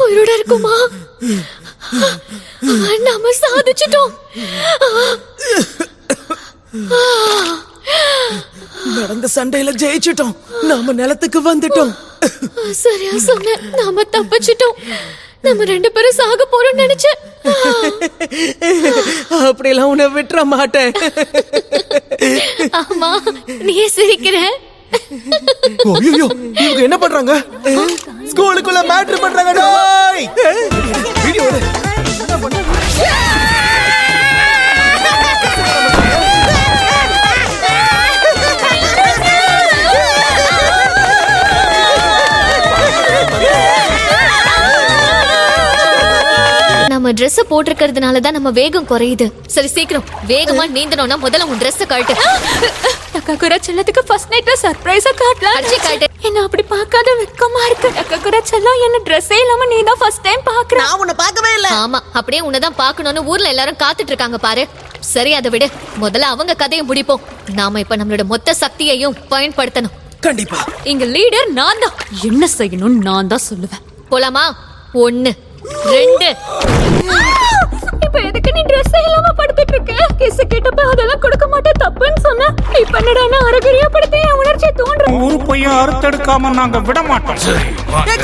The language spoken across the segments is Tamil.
உயிரோட இருக்குமா? நாம சாதிச்சிட்டோம். நடந்த சண்டையில ஜெயிச்சிட்டோம். நாம நிலத்துக்கு வந்துட்டோம். சரியா சொன்ன. நாம தப்பிச்சிட்டோம். நம்ம 2 பேரும் சாக போறோம் நினைச்சேன். அப்படியெல்லாம் உன்னை விட்டுற மாட்டேன். ஆமா, நீ சிரிக்கிற. ஐயோ, இவங்க என்ன பண்றாங்க? ஸ்கூலுக்குள்ள மேட்டர் பண்றாங்க. டேய் வீடியோ எடு. நம்ம Dress போட்டிருக்கிறதுனால தான் நம்ம வேகம் குறையுது. சரி சீக்கிரம் வேகமா நீந்தணும்னா முதல்ல உன் Dress கழட்டு. டக்காகுரா செல்லத்துக்கு ஃபர்ஸ்ட் நைட்ல சர்ப்ரைஸா காட்டலாம். அடிச்சு காட்டு. என்ன அப்படி பார்க்காத வெக்கமா இருக்கு. டக்காகுரா செல்லம் என்ன Dress இல்லாம நீ தான் ஃபர்ஸ்ட் டைம் பாக்குற. நான் உன்னை பார்க்கவே இல்ல. ஆமா, அப்படியே உன்னை தான் பார்க்கணும்னு ஊர்ல எல்லாரும் காத்துட்டு இருக்காங்க பாரு. சரி அதை விடு, முதல்ல அவங்க கதையை முடிப்போம். நாம இப்ப நம்மளோட மொத்த சக்தியையும் பயன்படுத்தணும். கண்டிப்பா. இங்க லீடர் நான் தான். என்ன செய்யணும் நான் தான் சொல்லுவேன். போலாமா? 1 2. இப்ப எதுக்கு நீ Dress இல்லாம படுத்துட்டு இருக்க? கிஸ் கேட்டப்ப அதெல்லாம் கொடுக்க மாட்டே தப்புன்னு சொன்ன. இப்ப என்னடா அரகரியா படுத்தே உணர்ச்சி தோன்ற. ஒரு பையன் அறுத்தெடுக்காம நாங்க விட மாட்டோம்.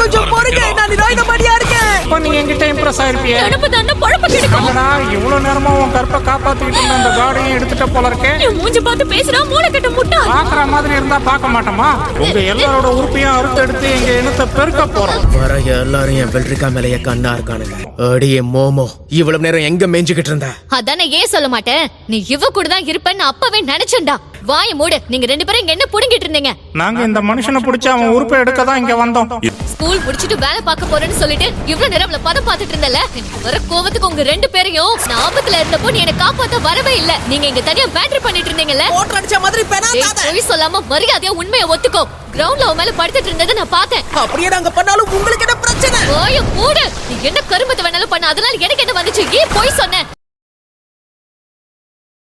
கொஞ்சம் பொறுங்க, நான் நிராயுத மடியா இருக்கேன். இப்ப நீ என்கிட்ட இம்ப்ரெஸ் ஆயிருப்பியே. அனுப்பு தான பொழப்பு கிடைக்கும். என்னடா இவ்வளவு நேரமா உன் கற்பை காப்பாத்திட்டு இருந்த அந்த காடியும் எடுத்துட்ட போல இருக்கே. நீ மூஞ்சி பார்த்து பேசுறா மூளை கட்ட முட்டா. பாக்குற மாதிரி இருந்தா பார்க்க மாட்டோமா? உங்க எல்லாரோட உறுப்பையும் அறுத்தெடுத்து எங்க இனத்தை பெருக்க போறோம். வர எல்லாரும் என் வெள்ளரிக்கா மேலைய கண்ணா இருக்கானுங்க. அடியே மோமோ, இவ்வளவு நேரம் எங்க மேய்ஞ்சுகிட்டு இருந்த? அதானே ஏன் சொல்ல மாட்டேன். நீ இவ கூட தான் இருப்பேன்னு அப்பவே நினைச்சேன்டா. வாய மூடு. நீங்க 2 பேரும் இங்க என்ன புடுங்கிட்டு இருந்தீங்க? நாங்க இந்த மனுஷனை பிடிச்சு அவன் உறுப்பை எடுக்க தான் இங்க வந்தோம். ஸ்கூல் முடிச்சிட்டு வேலை பார்க்க போறேன்னு சொல்லிட்டு இவ்வளவு நேரம் அவளை பதம் பார்த்துட்டு இருந்தல. எனக்கு வர கோவத்துக்கு உங்க 2 பேரையும் நான் ஆபத்துல இருந்தப்போ நீ என்ன காப்பாத்த வரவே இல்ல. நீங்க இங்க தனியா பேட்டரி பண்ணிட்டு இருந்தீங்கல்ல. ஓட்டர் அடிச்ச மாதிரி பெனாதாத. போய் சொல்லாம மரியாதையா உண்மையை ஒத்துக்கோ. கிரவுண்ட்ல அவ மேல படுத்துட்டு இருந்ததை நான் பார்த்தேன். அப்படியே நாங்க பண்ணாலும் உங்களுக்கு என்ன பிரச்சனை? வாய மூடு. நீ என்ன கருமத்தை வேணாலும் பண்ண, அதனால எனக்கு என்ன வந்துச்சு? ஏன் போய் சொன்ன?